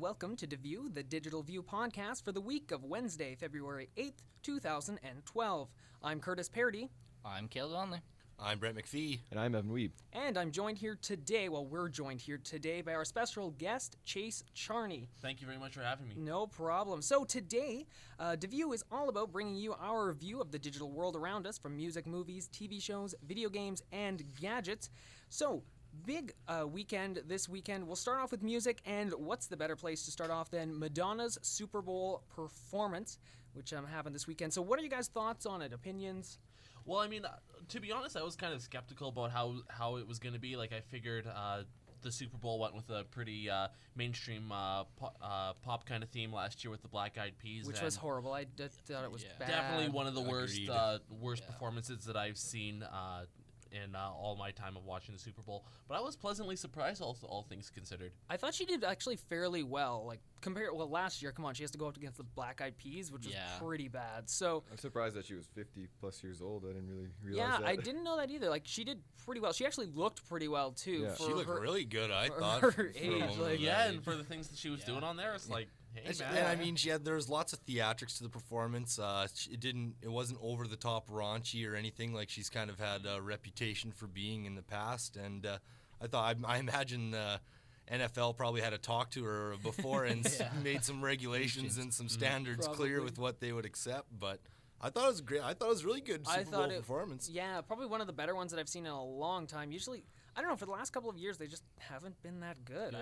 welcome to DeView, the Digital View podcast for the week of Wednesday, February 8th, 2012. I'm Curtis Paradis. I'm Kael Donnelly. I'm Brett McPhee. And I'm Evan Wiebe. And we're joined here today by our special guest, Chase Charney. Thank you very much for having me. No problem. So today, DeView is all about bringing you our view of the digital world around us, from music, movies, TV shows, video games, and gadgets. So, big weekend this weekend. We'll start off with music, and what's the better place to start off than Madonna's Super Bowl performance, which happened this weekend. So what are you guys' thoughts on it? Opinions? Well, I mean, to be honest, I was kind of skeptical about how it was going to be. Like, I figured the Super Bowl went with a pretty mainstream pop kind of theme last year with the Black Eyed Peas. Which was horrible. I thought it was bad. Definitely one of the Agreed. worst performances that I've seen in all my time of watching the Super Bowl. But I was pleasantly surprised, all things considered. I thought she did actually fairly well. Like, last year, come on, she has to go up against the Black Eyed Peas, which was pretty bad. So I'm surprised that she was 50 plus years old. I didn't really realize that. Yeah, I didn't know that either. Like, she did pretty well. She actually looked pretty well, too. Yeah. She looked really good, I for thought. her age, like, And for the things that she was doing on there, it's like, hey, man. And I mean, there was lots of theatrics to the performance. It wasn't over the top raunchy or anything like she's kind of had a reputation for being in the past. And I imagine NFL probably had a talk to her before and made some regulations and some standards clear with what they would accept. But I thought it was great. I thought it was really good Super Bowl performance. Yeah, probably one of the better ones that I've seen in a long time. Usually, I don't know, for the last couple of years, they just haven't been that good.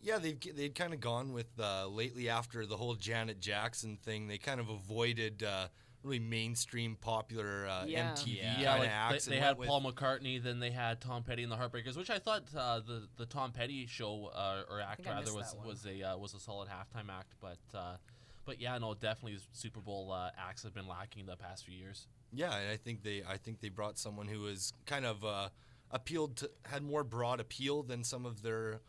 Yeah, they'd kind of gone with lately after the whole Janet Jackson thing. They kind of avoided really mainstream popular MTV kind of acts. They had Paul McCartney, then they had Tom Petty and the Heartbreakers, which I thought the Tom Petty show or act rather was a solid halftime act. But yeah, no, definitely Super Bowl acts have been lacking the past few years. Yeah, and I think they brought someone who was kind of had more broad appeal than some of their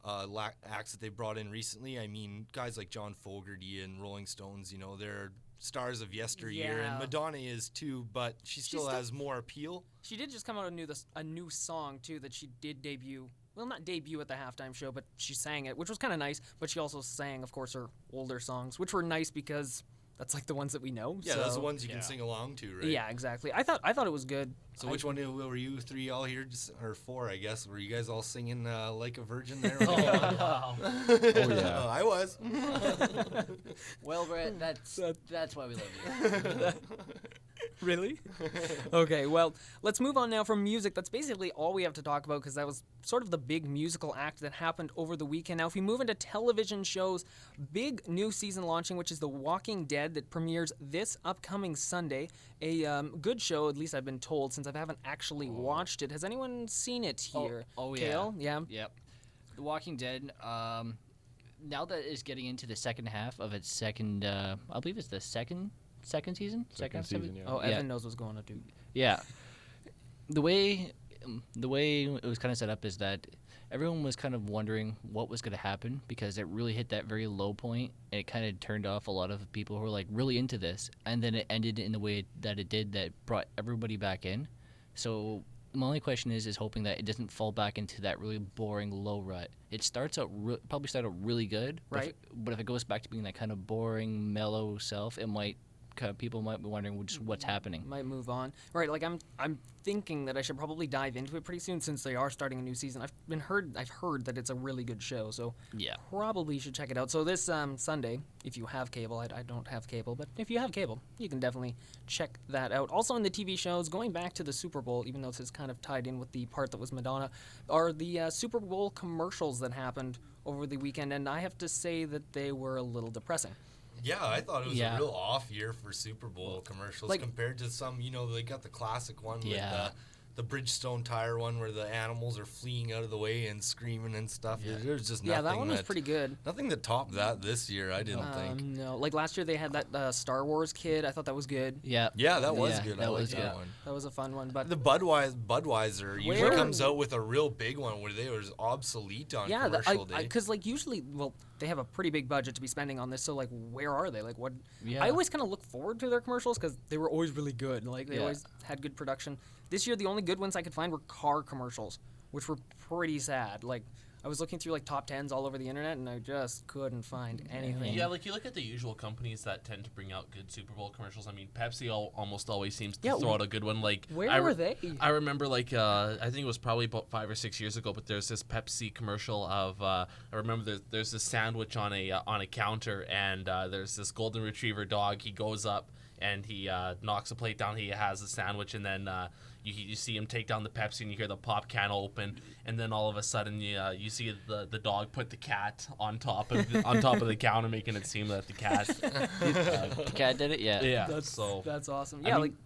acts that they brought in recently. I mean, guys like John Fogerty and Rolling Stones, they're stars of yesteryear, and Madonna is too, but she still has more appeal. She did just come out with a new song too that she did debut. Well, not debut at the halftime show, but she sang it, which was kind of nice. But she also sang, of course, her older songs, which were nice because that's like the ones that we know. Yeah, those are the ones you can sing along to, right? Yeah, exactly. I thought it was good. So which one were you three all here, or four, I guess? Were you guys all singing Like a Virgin there? Wow. Oh, yeah. I was. Well, Brett, that's why we love you. Really? Okay, well, let's move on now from music. That's basically all we have to talk about because that was sort of the big musical act that happened over the weekend. Now, if we move into television shows, big new season launching, which is The Walking Dead, that premieres this upcoming Sunday. A good show, at least I've been told, since I haven't actually watched it. Has anyone seen it here? Oh Kael? yeah. Yep. The Walking Dead, now that it's getting into the second half of its second, I believe it's the second season? Second season, yeah. Oh, Evan knows what's going on, too. Yeah. The way it was kind of set up is that everyone was kind of wondering what was going to happen because it really hit that very low point, and it kind of turned off a lot of people who were like really into this, and then it ended in the way that it did, that brought everybody back in. So my only question is hoping that it doesn't fall back into that really boring low rut. It probably started out really good, right? But if it goes back to being that kind of boring, mellow self, people might be wondering just what's happening. Might move on. Right, like I'm thinking that I should probably dive into it pretty soon since they are starting a new season. I've heard that it's a really good show, so probably should check it out. So this Sunday, if you have cable, I don't have cable, but if you have cable, you can definitely check that out. Also in the TV shows, going back to the Super Bowl, even though this is kind of tied in with the part that was Madonna, are the Super Bowl commercials that happened over the weekend, and I have to say that they were a little depressing. Yeah, I thought it was a real off year for Super Bowl commercials compared to some, they got the classic one with the Bridgestone tire one where the animals are fleeing out of the way and screaming and stuff. Yeah. There's just nothing. Yeah, that one was pretty good. Nothing that topped that this year, I didn't think. No, like last year they had that Star Wars kid. I thought that was good. Yeah, that was good. That was good. One. That was a fun one. But the Budweiser usually comes out with a real big one where they were obsolete on commercial day. Because usually, they have a pretty big budget to be spending on this. So where are they? What? Yeah. I always kind of look forward to their commercials because they were always really good. They always had good production. This year, the only good ones I could find were car commercials, which were pretty sad. I was looking through like top 10s all over the internet, and I just couldn't find anything. Yeah, like you look at the usual companies that tend to bring out good Super Bowl commercials. I mean, Pepsi almost always seems to throw out a good one. Like, where were they? I remember like I think it was probably about 5 or 6 years ago, but there's this Pepsi commercial of I remember there's this sandwich on a counter, and there's this golden retriever dog. He goes up and he knocks a plate down. He has a sandwich, and then you see him take down the Pepsi, and you hear the pop can open, and then all of a sudden you see the dog put the cat on top of the counter, making it seem that the cat the cat did it. Yeah. That's awesome. I mean,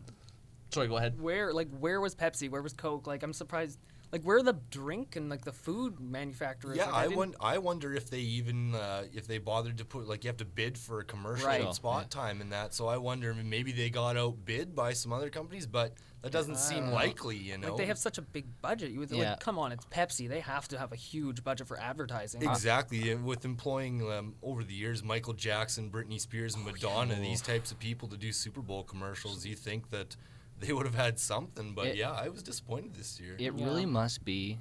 sorry, go ahead. Where was Pepsi? Where was Coke? Like, I'm surprised. Like, where are the drink and like the food manufacturers? Yeah, like, I wonder if they even if they bothered to put, like, you have to bid for a commercial Right. spot time and that. So I wonder maybe they got outbid by some other companies, but that doesn't seem likely. You know, like they have such a big budget. You would like, come on, it's Pepsi. They have to have a huge budget for advertising. Exactly. With employing over the years Michael Jackson, Britney Spears, and Madonna, these types of people to do Super Bowl commercials, you think that they would have had something, but I was disappointed this year. It really must be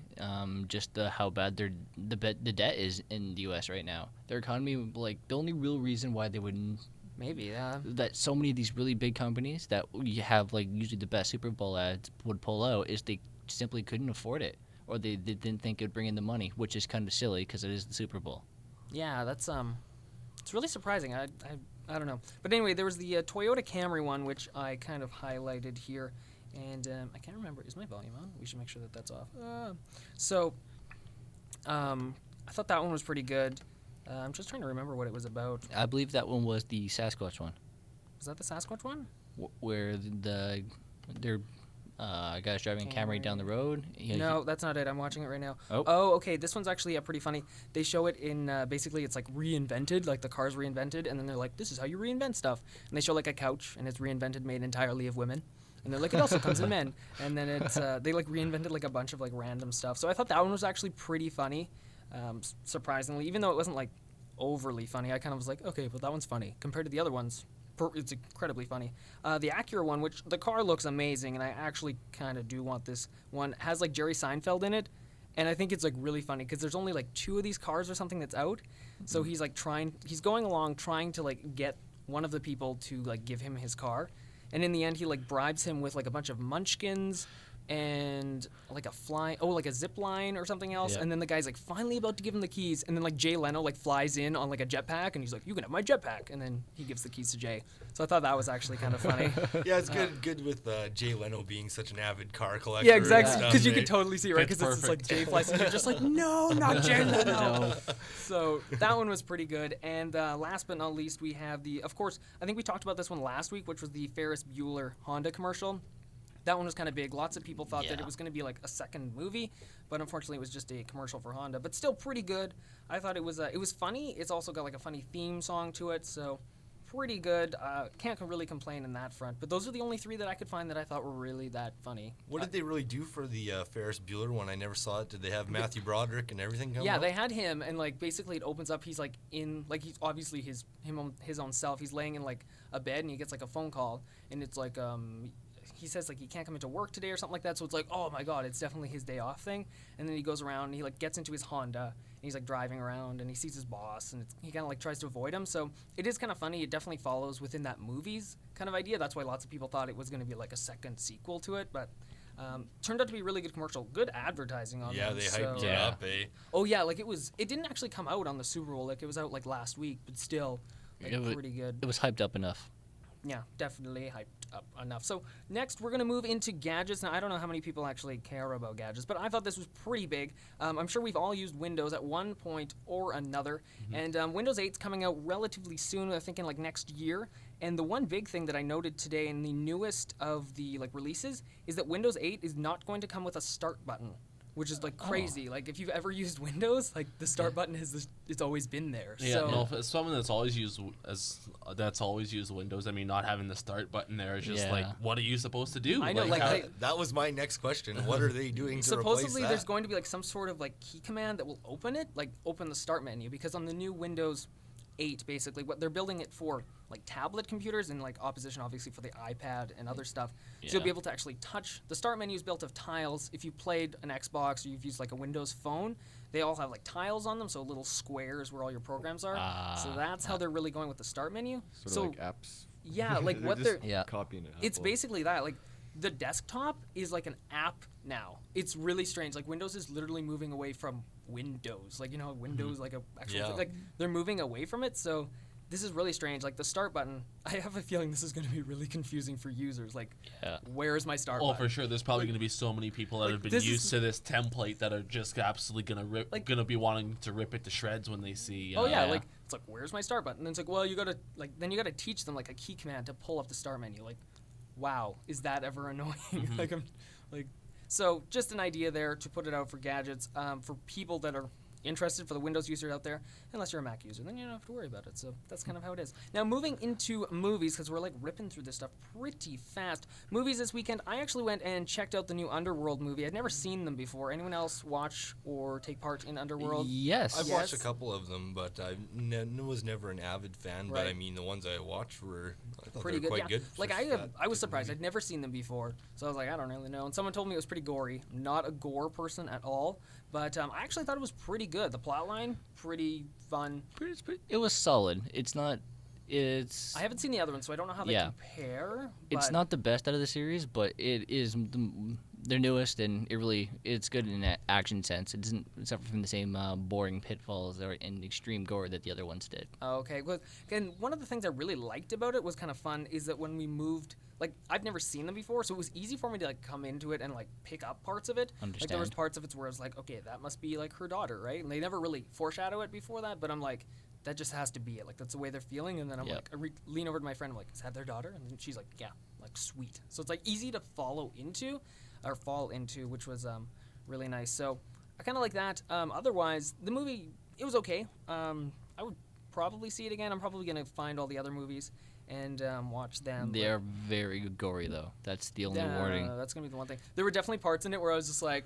just how bad the debt is in the U.S. right now. Their economy, like, the only real reason why they wouldn't that so many of these really big companies that you have, like, usually the best Super Bowl ads would pull out is they simply couldn't afford it, or they didn't think it would bring in the money, which is kind of silly because it is the Super Bowl. Yeah, that's it's really surprising. I don't know. But anyway, there was the Toyota Camry one, which I kind of highlighted here. And I can't remember. Is my volume on? We should make sure that that's off. I thought that one was pretty good. I'm just trying to remember what it was about. I believe that one was the Sasquatch one. Was that the Sasquatch one? Where their guy's driving a Camry down the road. No, that's not it. I'm watching it right now. Oh, okay. This one's actually pretty funny. They show it in basically it's like reinvented, like the car's reinvented, and then they're like, "This is how you reinvent stuff." And they show like a couch, and it's reinvented, made entirely of women. And they're like, "It also comes in men." And then it's they like reinvented like a bunch of like random stuff. So I thought that one was actually pretty funny, surprisingly, even though it wasn't like overly funny. I kind of was like, okay, but that one's funny compared to the other ones. It's incredibly funny. The Acura one, which the car looks amazing, and I actually kind of do want this one, has like Jerry Seinfeld in it, and I think it's like really funny because there's only like 2 of these cars or something that's out, so he's like he's going along trying to like get one of the people to like give him his car, and in the end he like bribes him with like a bunch of munchkins and like a zip line or something else, and then the guy's like finally about to give him the keys, and then like Jay Leno like flies in on like a jetpack, and he's like, "You can have my jetpack," and then he gives the keys to Jay. So I thought that was actually kind of funny. Yeah, it's good with Jay Leno being such an avid car collector. Yeah, exactly, because you could totally see, right? Because it's just like Jay flies in, you're just like, no, not Jay Leno. No. So that one was pretty good. And last but not least, we have of course, I think we talked about this one last week, which was the Ferris Bueller Honda commercial. That one was kind of big. Lots of people thought that it was going to be like a second movie, but unfortunately it was just a commercial for Honda. But still pretty good. I thought it was funny. It's also got like a funny theme song to it, so pretty good. Can't really complain in that front. But those are the only 3 that I could find that I thought were really that funny. What did they really do for the Ferris Bueller one? I never saw it. Did they have Matthew Broderick and everything come out? They had him, and like basically it opens up. He's like in like he's obviously his own self. He's laying in like a bed, and he gets like a phone call, and it's like he says like he can't come into work today or something like that, so it's like, oh my god, it's definitely his day off thing. And then he goes around and he like gets into his Honda and he's like driving around and he sees his boss and he kind of like tries to avoid him. So it is kind of funny. It definitely follows within that movie's kind of idea. That's why lots of people thought it was going to be like a second sequel to it, but turned out to be a really good commercial. Good advertising on it. Yeah, they hyped it up, eh? Oh yeah, like it didn't actually come out on the Super Bowl. Like it was out like last week, but still like, pretty good. It was hyped up enough. Yeah, definitely hyped up enough. So next, we're going to move into gadgets. Now, I don't know how many people actually care about gadgets, but I thought this was pretty big. I'm sure we've all used Windows at one point or another. Mm-hmm. And Windows 8 is coming out relatively soon, I think in like next year. And the one big thing that I noted today in the newest of the like releases is that Windows 8 is not going to come with a start button, which is like crazy. Like if you've ever used Windows, like the start button it's always been there. Yeah, so, no, as someone that's always used Windows, I mean, not having the start button there is just like, what are you supposed to do? I know, that was my next question. What are they doing to replace supposedly that? There's going to be like some sort of like key command that will open the start menu, because on the new Windows 8 basically. What they're building it for, like tablet computers, in like opposition obviously for the iPad and other stuff. So you'll be able to actually touch. The start menu is built of tiles. If you played an Xbox or you've used like a Windows phone, they all have like tiles on them, so little squares where all your programs are. So that's how they're really going with the start menu. Sort of like apps. Yeah, like they're what just they're copying it. It's basically that. Like the desktop is like an app now. It's really strange. Like Windows is literally moving away from Windows. Like, you know, Windows like a actual like they're moving away from it. So this is really strange. Like the start button, I have a feeling this is going to be really confusing for users. Like, where is my start button? Oh, for sure. There's probably going to be so many people that have been used to this template that are just absolutely going to be wanting to rip it to shreds when they see. Like it's like, where's my start button? And it's like, well, you got to then you got to teach them like a key command to pull up the start menu. Like, wow, is that ever annoying? So just an idea there to put it out for gadgets for people that are interested, for the Windows user out there. Unless you're a Mac user, then you don't have to worry about it. So that's kind of how it is. Now moving into movies, because we're like ripping through this stuff pretty fast. Movies this weekend, I actually went and checked out the new Underworld movie. I'd never seen them before. Anyone else watch or take part in Underworld? Yes. I've watched a couple of them, but I was never an avid fan. Right. But I mean, the ones I watched were pretty good. Quite good. Like I was surprised. I'd never seen them before, so I was like, I don't really know. And someone told me it was pretty gory. I'm not a gore person at all, but I actually thought it was pretty good. The plot line, pretty fun. It was solid. It's not. It's. I haven't seen the other one, so I don't know how they compare. It's not the best out of the series, but it is their newest, and it's good in an action sense. It doesn't suffer from the same boring pitfalls or in extreme gore that the other ones did. Okay, well, and one of the things I really liked about it was kind of fun is that when we moved, like I've never seen them before, so it was easy for me to like come into it and like pick up parts of it. Like there was parts of it where I was like, okay, that must be like her daughter, right? And they never really foreshadow it before that, but I'm like, that just has to be it. Like that's the way they're feeling, and then I'm like, lean over to my friend, I'm like, is that their daughter? And then she's like, yeah, like sweet. So it's like easy to fall into, which was really nice. So I kind of like that. Otherwise, the movie, it was okay. I would probably see it again. I'm probably gonna find all the other movies and watch them. They are very gory, though. That's the only warning. That's gonna be the one thing. There were definitely parts in it where I was just like,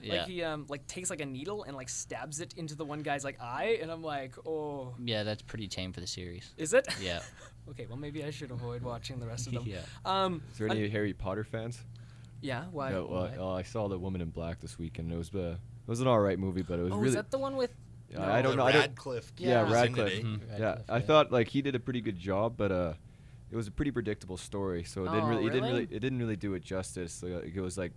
like he like takes like a needle and like stabs it into the one guy's like eye, and I'm like, oh. Yeah, that's pretty tame for the series. Is it? Yeah. Okay, well maybe I should avoid watching the rest of them. Is there any Harry Potter fans? Yeah. Why? No, I saw The Woman in Black this weekend. It was an alright movie, but it was really. Is that the one with? I don't know. Radcliffe. Radcliffe. Yeah, I thought like he did a pretty good job, but it was a pretty predictable story, so it didn't really do it justice. It was like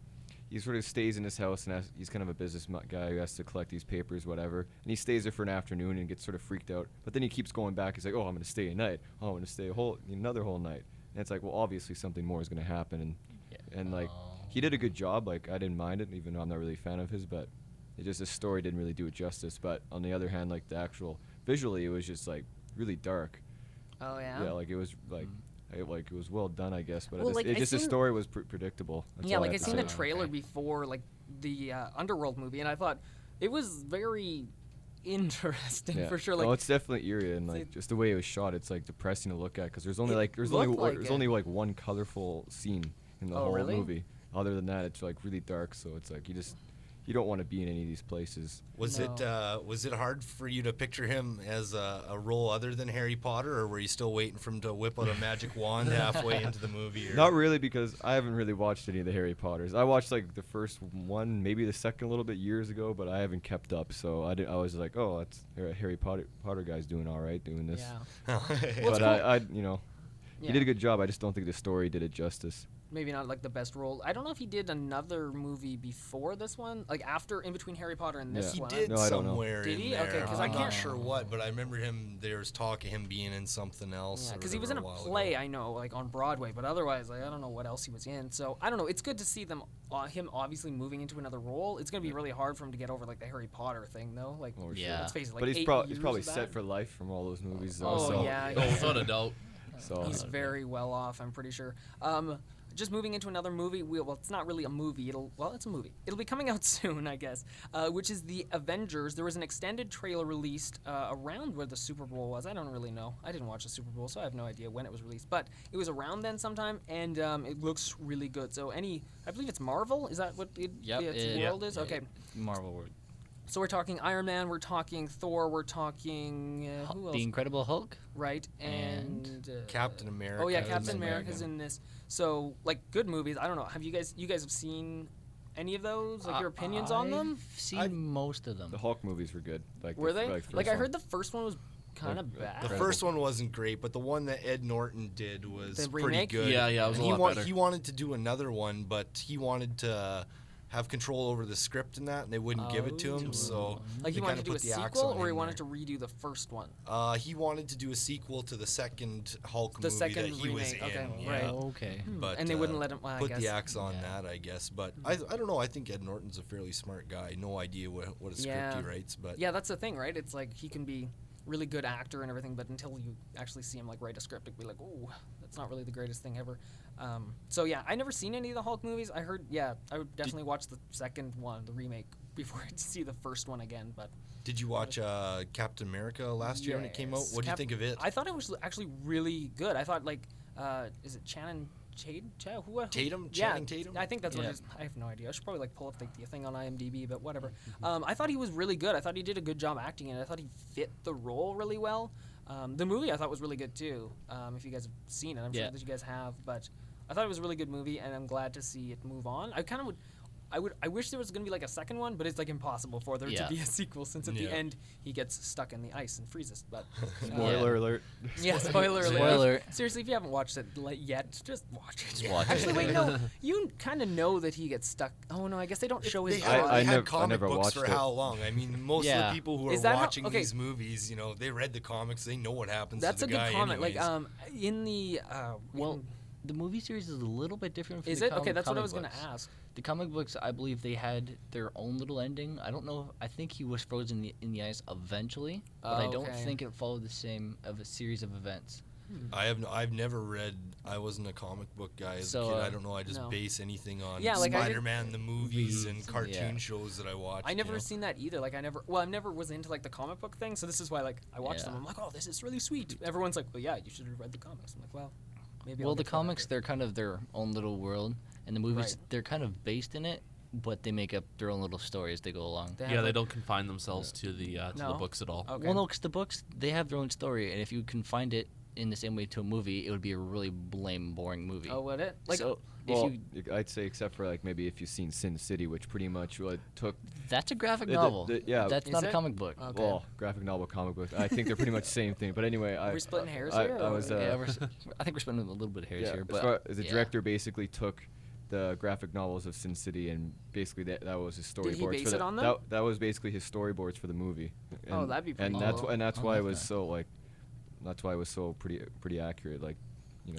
he sort of stays in his house, and he's kind of a business guy who has to collect these papers, whatever. And he stays there for an afternoon and gets sort of freaked out. But then he keeps going back. He's like, "Oh, I'm going to stay a night. Oh, I'm going to stay another whole night." And it's like, well, obviously something more is going to happen, and like he did a good job. Like I didn't mind it, even though I'm not really a fan of his, but. It just the story didn't really do it justice, but on the other hand, like the actual visually, it was just like really dark. Oh yeah. Yeah, like it was like it was well done, I guess, but well, the story was predictable. That's like I seen the trailer before like the Underworld movie, and I thought it was very interesting for sure. Like, it's definitely eerie, and like just the way it was shot, it's like depressing to look at because there's only like one colorful scene in the whole movie. Other than that, it's like really dark, so it's like you don't want to be in any of these places. Was it hard for you to picture him as a role other than Harry Potter, or were you still waiting for him to whip out a magic wand halfway into the movie? Or? Not really, because I haven't really watched any of the Harry Potters. I watched like the first one, maybe the second a little bit years ago, but I haven't kept up. So I was like, oh, that's Harry Potter guy's doing all right doing this. Yeah. But cool. He did a good job. I just don't think the story did it justice. Maybe not like the best role. I don't know if he did another movie before this one, like in between Harry Potter and this one. He did somewhere. Did he? There. Okay, because I'm not sure what, but I remember there was talk of him being in something else. Yeah, because he was in a play, I know, like on Broadway, but otherwise, like, I don't know what else he was in. So I don't know. It's good to see him obviously moving into another role. It's gonna be really hard for him to get over like the Harry Potter thing, though. Like, let's face it. Like, but he's probably set for life from all those movies. Though, without a doubt. So he's very well off, I'm pretty sure. Just moving into another movie. Well, it's not really a movie. It's a movie. It'll be coming out soon, I guess. Which is the Avengers. There was an extended trailer released around where the Super Bowl was. I don't really know. I didn't watch the Super Bowl, so I have no idea when it was released. But it was around then sometime, and it looks really good. So I believe it's Marvel. Is that what its world is? Okay. Marvel world. So we're talking Iron Man, we're talking Thor, we're talking who else? The Incredible Hulk. Right, and Captain America. Oh yeah, Captain America's in this. So like good movies. I don't know. Have you guys have seen any of those? Like your opinions on them? I've seen most of them. The Hulk movies were good. Were they? Like I heard the first one was kind of bad. The first one wasn't great, but the one that Ed Norton did was pretty remake? good. Yeah, it was a lot better. He wanted to do another one, but he wanted to have control over the script and that, and they wouldn't give it to him. So like he wanted to do a sequel, or he wanted to redo the first one. He wanted to do a sequel to the second Hulk movie second that he was remake, in. okay, Yeah. right. Okay. But And they wouldn't let him put the axe on that, I guess. But I don't know. I think Ed Norton's a fairly smart guy. No idea what a script he writes, but yeah, that's the thing, right? It's like he can be really good actor and everything, but until you actually see him like write a script, it'd be like, oh, that's not really the greatest thing ever. So yeah, I never seen any of the Hulk movies. I heard, I would definitely watch the second one, the remake, before I see the first one again. But did you watch Captain America last year when it came out? What do you think of it? I thought it was actually really good. I thought like, is it Channing Tatum? Channing Tatum? I think that's what it is. I have no idea. I should probably like pull up the thing on IMDb, but whatever. I thought he was really good. I thought he did a good job acting, and I thought he fit the role really well. The movie I thought was really good too. If you guys have seen it, I'm sure that you guys have. But I thought it was a really good movie, and I'm glad to see it move on. I wish there was going to be like a second one, but it's like impossible for there to be a sequel since at the end he gets stuck in the ice and freezes. But spoiler alert. Yeah, spoiler alert. Spoiler. Seriously, if you haven't watched it yet, just watch it. Just watch Actually, it. wait, no. You kind of know that he gets stuck. Oh no, I guess they don't show his. They had comic never books watched for it. how long? I mean, most of the people who Is are that watching these movies, they read the comics. They know what happens That's to the guy. That's a good comment. Anyways. Like in the the movie series is a little bit different from is the it? Okay, that's what I was going to ask. The comic books, I believe they had their own little ending. I don't know. I think he was frozen in the ice eventually, but I don't think it followed the same of a series of events. I've never read. I wasn't a comic book guy as a kid. I don't know. I just base anything on Spider-Man, the movies and cartoon shows that I watched. I never seen that either. Like I never was into like the comic book thing. So this is why like I watched them. I'm like, oh, this is really sweet. Everyone's like, well, yeah, you should have read the comics. I'm like, well. Well, the comics, they're kind of their own little world, and the movies, they're kind of based in it, but they make up their own little story as they go along. They don't confine themselves to the books at all. Okay. Well, no, because the books, they have their own story, and if you confined it in the same way to a movie, it would be a really lame, boring movie. Oh, would it? Like, so, I'd say except for like maybe if you've seen Sin City, which pretty much took. That's a graphic novel. That's not a comic book. Okay. Well, graphic novel, comic book. I think they're pretty much the same thing. But anyway, we're splitting hairs here. I think we're splitting a little bit of hairs here. But the director basically took the graphic novels of Sin City and basically that was his storyboards. Did he base it on them? That was basically his storyboards for the movie. And, that'd be pretty cool. That's why it was so like. That's why it was so pretty accurate, like,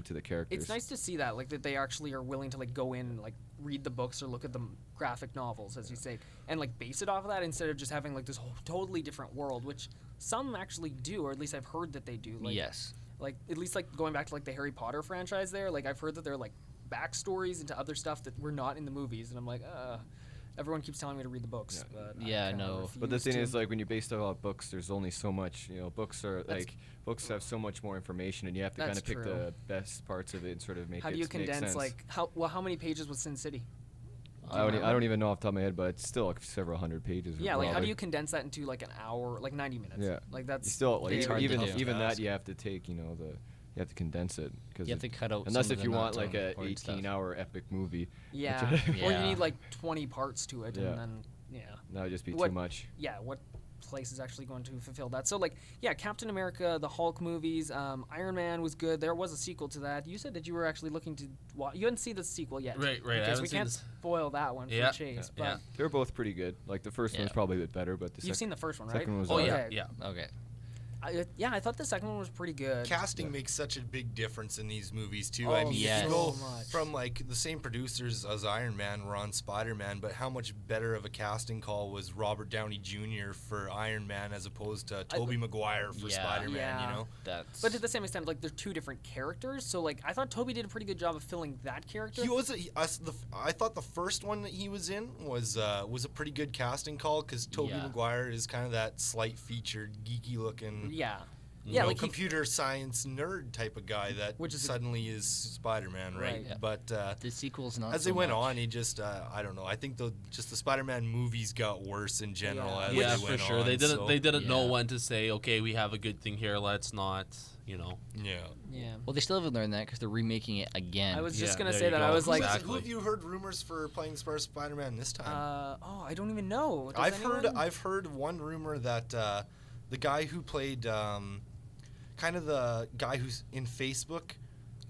to the characters. It's nice to see that, like, that they actually are willing to like go in and like read the books or look at the graphic novels, as you say, and like base it off of that instead of just having like this whole totally different world, which some actually do, or at least I've heard that they do. Like, yes. Like at least like going back to like the Harry Potter franchise, there, like I've heard that there are like backstories into other stuff that were not in the movies, and I'm like, everyone keeps telling me to read the books. Yeah. But But the thing is, like, when you base it off books, there's only so much. Books are books have so much more information, and you have to kind of pick the best parts of it and sort of make it. How do you condense sense. like how many pages was Sin City? I don't even know off the top of my head, but it's still like several hundred pages. Yeah, like how do you condense that into like an hour, like 90 minutes? Yeah, like that's you still like even that you have to take you have to condense it because you have to cut out. Unless if you want like a 18-hour epic movie. Yeah, or you need like 20 parts to it, and then that would just be too much. Yeah, what place is actually going to fulfill that? So like Captain America, the Hulk movies, Iron Man was good. There was a sequel to that. You said that you were actually looking to watch. You hadn't seen the sequel yet, right? Because we can't spoil that one for Chase. But they're both pretty good. Like the first one's probably a bit better, but you've seen the first one, right? Second one was Okay. I thought the second one was pretty good. Casting makes such a big difference in these movies too. Oh, I mean, yes. you go from like the same producers as Iron Man were on Spider-Man, but how much better of a casting call was Robert Downey Jr. for Iron Man as opposed to Tobey Maguire for Spider-Man? But to the same extent, like they're two different characters. So like I thought Tobey did a pretty good job of filling that character. I thought the first one that he was in was a pretty good casting call because Tobey Maguire is kind of that slight featured, geeky looking. Yeah. Yeah, like computer science nerd type of guy that suddenly is Spider-Man, right? Yeah. But the sequel's not. as they went on, he just I don't know. I think the Spider-Man movies got worse in general as they went on. For sure. They didn't know when to say, okay, we have a good thing here. Let's not, Yeah. Well, they still haven't learned that because they're remaking it again. I was just gonna say that. I was like, who have you heard rumors for playing Spider-Man this time? I don't even know. I've heard one rumor that the guy who played kind of the guy who's in Facebook,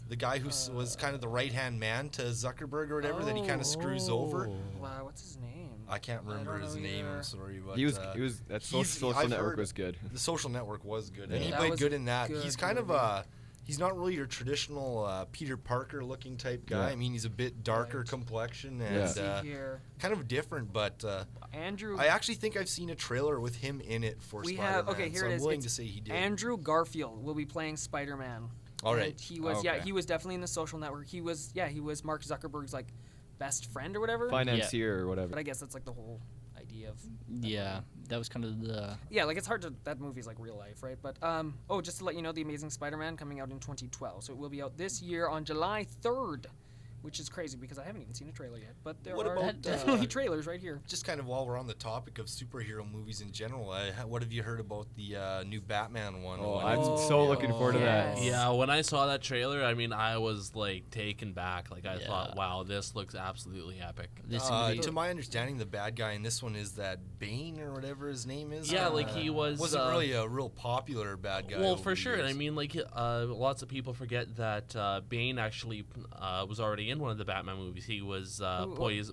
the guy who was kind of the right-hand man to Zuckerberg or whatever, that he kind of screws over. Wow, what's his name? I can't remember his name. I'm sorry, but he was that Social Network was good. The Social Network was good, Yeah. and he played good in that. He's kind of he's not really your traditional Peter Parker looking type guy. Yeah. I mean, he's a bit darker complexion and kind of different, but Andrew. I actually think I've seen a trailer with him in it for Spider-Man. Here so it I'm is. willing to say he did. Andrew Garfield will be playing Spider-Man. All right. And he was he was definitely in the Social Network. He was Mark Zuckerberg's like best friend or whatever. Financier or whatever. But I guess that's like the whole idea of. Yeah, that was kind of the. Yeah, like it's hard to. That movie's like real life, right? But just to let you know, The Amazing Spider-Man coming out in 2012, so it will be out this year on July 3rd. Which is crazy because I haven't even seen a trailer yet, but there are definitely trailers right here. Just kind of while we're on the topic of superhero movies in general, what have you heard about the new Batman one? I'm so looking forward to that. Yeah, when I saw that trailer, I mean, I was like taken back. Like I thought, wow, this looks absolutely epic. To my understanding, the bad guy in this one is that Bane or whatever his name is. Yeah, like he wasn't really a real popular bad guy. Well, for sure, and I mean, like lots of people forget that Bane actually was already in one of the Batman movies. He was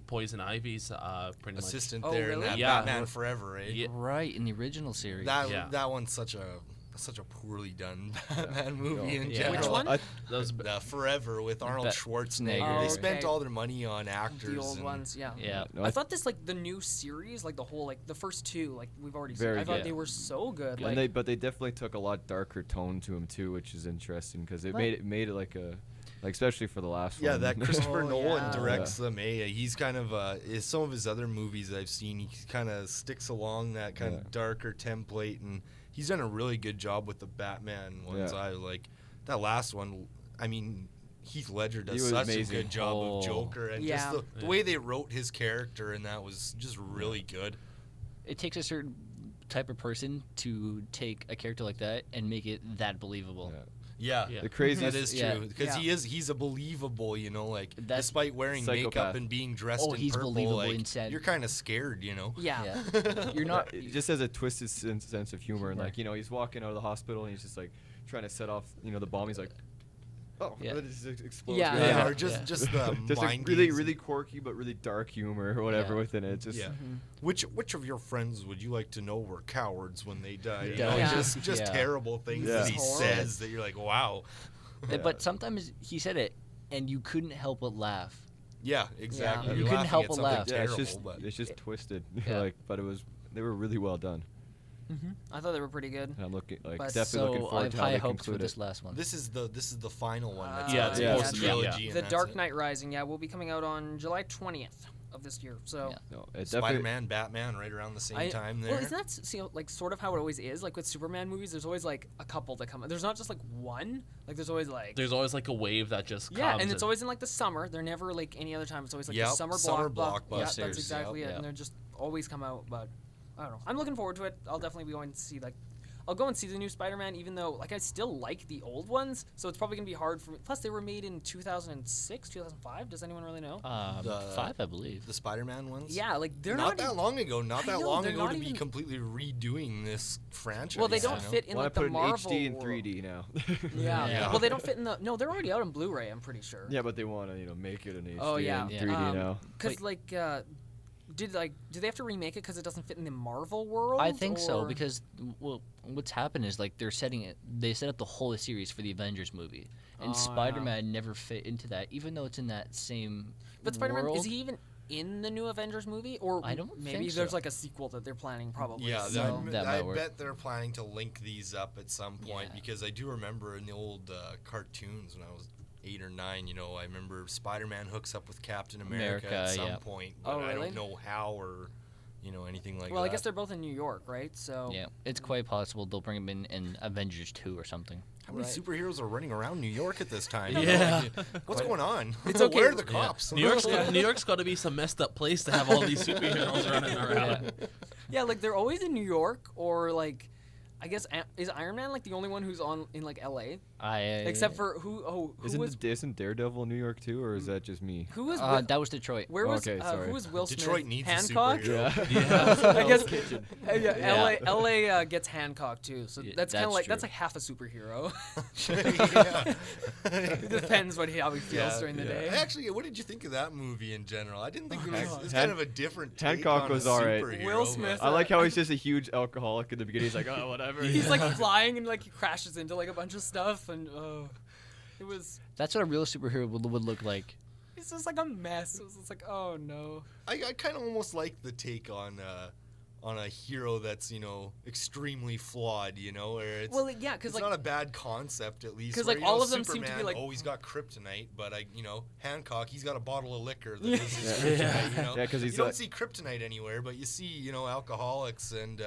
Poison Ivy's pretty much assistant there in that Yeah. Batman Forever, eh? Yeah. Right, in the original series. That one's such a poorly done Batman movie in general. Which one? That was Forever with Arnold Schwarzenegger. They spent all their money on actors. The old ones, yeah. No, I thought this like the new series, like the whole the first two, like we've already seen. Very I thought good. they were so good. Yeah, Like, but they definitely took a lot darker tone to them too, which is interesting because it made it like a. Like especially for the last one. Yeah, that Christopher Nolan directs them. He's kind of some of his other movies I've seen. He kind of sticks along that kind of darker template, and he's done a really good job with the Batman ones. I like that last one. I mean, Heath Ledger does such a good job of Joker, and just the way they wrote his character, and that was just really good. It takes a certain type of person to take a character like that and make it that believable. Yeah. The craziest. That is true because he's a believable, despite wearing makeup and being dressed in he's purple, believable inside. you're kind of scared, Yeah. You're not. He just has a twisted sense of humor, and he's walking out of the hospital and he's just like trying to set off, the bomb. He's like, it just explodes. Or just the just mind like really quirky but really dark humor or whatever within it. Just Which of your friends would you like to know were cowards when they died? Just terrible things that he says that you're like, wow. But sometimes he said it, and you couldn't help but laugh. Yeah, exactly. You couldn't help but laugh. It's just twisted. But they were really well done. I thought they were pretty good. And I'm definitely looking forward to how they hopes for conclude this last one. This is the final one. It's supposed to trilogy. The Dark Knight Rising, will be coming out on July 20th of this year. So Spider-Man, Batman, right around the same time there. Well, isn't that sort of how it always is? Like with Superman movies, there's always like a couple that come out. There's not just like one. Like there's always like a wave that just comes. Yeah, and it's always in like the summer. They're never like any other time. It's always like the summer blockbusters. Yeah, that's exactly it. And they're just always come out. But I don't know. I'm looking forward to it. I'll definitely be going to see I'll go and see the new Spider-Man, even though I still like the old ones. So it's probably gonna be hard for me. Plus, they were made in 2006, 2005. Does anyone really know? 5, I believe. The Spider-Man ones. Yeah, like they're not that long ago. Not that long ago to be completely redoing this franchise. Well, they don't fit in like the Marvel. HD and 3D now. Yeah. Well, they don't fit in the. No, they're already out on Blu-ray. I'm pretty sure. Yeah, but they want to make it an HD and 3D now. Because did they have to remake it because it doesn't fit in the Marvel world? I think so because what's happened is they set up the whole series for the Avengers movie, and Spider-Man never fit into that, even though it's in that same. But Spider-Man is he even in the new Avengers movie, or I don't maybe think there's so. like a sequel that they're planning probably. Yeah, so. I bet they're planning to link these up at some point because I do remember in the old cartoons when I was 8 or 9, I remember Spider-Man hooks up with Captain America at some point, but I don't know how or anything like that. Well, I guess they're both in New York, right? So yeah, it's quite possible they'll bring him in Avengers 2 or something. How many superheroes are running around New York at this time? Yeah. What's going on? It's okay. Where are the cops? New York's got to be some messed up place to have all these superheroes running around. Yeah, like they're always in New York, or like, I guess is Iron Man like the only one who's in like L.A. Except for isn't Daredevil in New York too, or is that just me? Who was that was Detroit. Where was okay, sorry. who was Will Smith? Detroit needs Hancock. a superhero. Yeah. I guess Kitchen. L.A. Gets Hancock too, so that's kind of like true. that's like half a superhero. Yeah. It depends how he feels during the day. Actually, what did you think of that movie in general? I didn't think it was kind of a different take Hancock on was a alright. superhero, Will but- Smith. I like how he's just a huge alcoholic in the beginning. He's like, oh, whatever. He's like flying and like he crashes into like a bunch of stuff, and it was. That's what a real superhero would look like. It's just like a mess. It was just like, oh no. I kind of almost like the take on a hero that's extremely flawed, where it's because it's not a bad concept at least. 'cause, where, like, all of them Superman, seem to be, like- he's got kryptonite, but Hancock, he's got a bottle of liquor that is his kryptonite. Yeah, 'cause he's you don't like- see kryptonite anywhere, but you see alcoholics and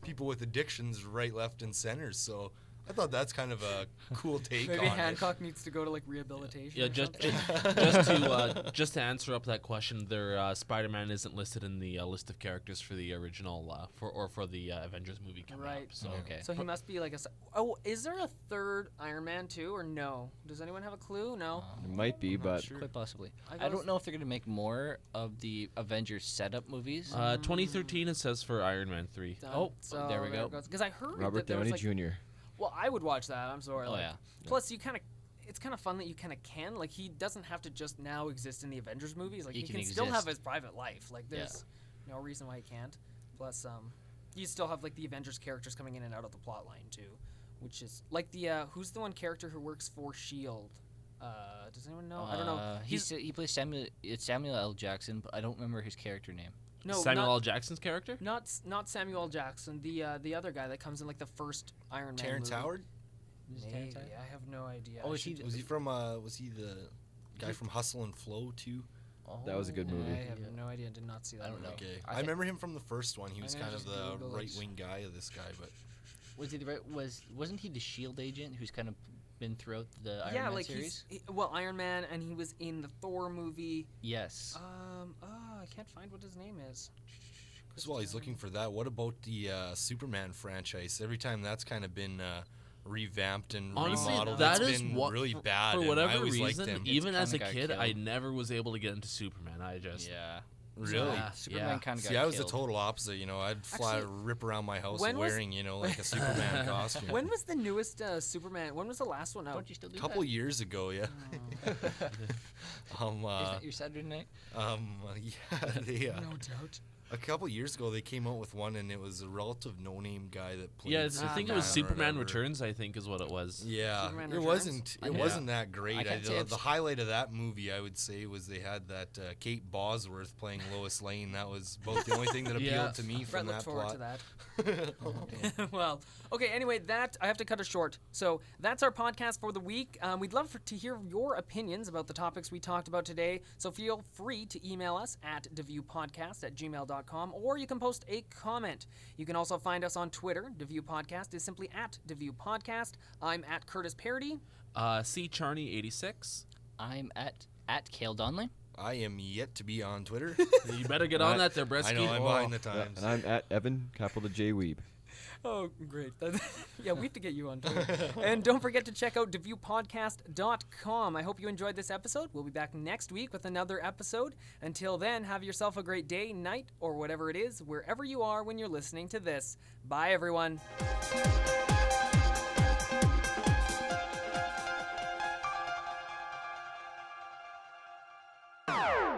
people with addictions right, left, and center. So I thought that's kind of a cool take Maybe on Hancock needs to go to like rehabilitation. Yeah, or just to answer up that question, their Spider-Man isn't listed in the list of characters for the original for the Avengers movie coming Right. up. So Okay. So he must be like is there a third Iron Man too, or no? Does anyone have a clue? No. It might be, but Quite possibly. I I don't know if they're going to make more of the Avengers setup movies. 2013 it says for Iron Man 3. Oh, there we go. Because I heard Robert that there Downey was Jr. Well, I would watch that. I'm sorry. Oh, like, yeah. Plus, it's kind of fun that you kind of can. Like, he doesn't have to just now exist in the Avengers movies. Like, He he can can still have exist. his private life. Like, there's no reason why he can't. Plus, you still have like the Avengers characters coming in and out of the plot line too, which is like the who's the one character who works for Shield? Does anyone know? I don't know. He plays Samuel L. Jackson, but I don't remember his character name. No, Samuel not, L. Jackson's character? Not Samuel L. Jackson. The other guy that comes in like the first Iron Man. Terrence movie. Howard. Maybe, I have no idea. Oh, Was he from? Was he the guy from Hustle and Flow too? That was a good movie. I have no idea. Did not see that. I don't know. Okay, I I think- remember him from the first one. He was I'm gonna kind of just the Google it. right-wing guy of this guy, but Was he the right? Wasn't he the Shield agent who's kind of been throughout the Iron Man like series? Iron Man, and he was in the Thor movie. Yes. I can't find what his name is. as well, he's looking for that. What about the Superman franchise? Every time that's kind of been revamped and Honestly, remodeled, that it's is been what really bad. for and I whatever always liked reason. him. Even as a kinda got kid, I killed. never was able to get into Superman. I just Yeah. Really? Superman kind of got See, I was the killed. total opposite. I'd rip around my house when was- wearing, like a Superman costume. When was the newest Superman? When was the last one out? Don't you still do A couple that? years ago, yeah. Is that your Saturday night? Yeah, they, No doubt. a couple years ago they came out with one, and it was a relative no-name guy that played. I think it was Superman or Superman whatever. Returns. I think is what it was. Yeah, Superman it Returns? wasn't. It Yeah. wasn't that great. I can't say The it's- highlight of that movie, I would say, was they had that Kate Bosworth playing Lois Lane. That was about the only thing that appealed Yeah. to me Brett from looked that forward plot. to that. Well, okay. Anyway, I have to cut it short. So that's our podcast for the week. We'd love to hear your opinions about the topics we talked about today. So feel free to email us at deviewpodcast@gmail.com, or you can post a comment. You can also find us on Twitter. DeView Podcast is simply at DeView Podcast. I'm at Curtis Parody. See Charney 86. I'm at Kael Donnelly. I am yet to be on Twitter. You better get on that there, Bresky. I know I'm behind the Yeah, times. and I'm at Evan, capital J Wiebe. Oh, great. Yeah, we have to get you on Twitter. And don't forget to check out deviewpodcast.com. I hope you enjoyed this episode. We'll be back next week with another episode. Until then, have yourself a great day, night, or whatever it is, wherever you are when you're listening to this. Bye, everyone.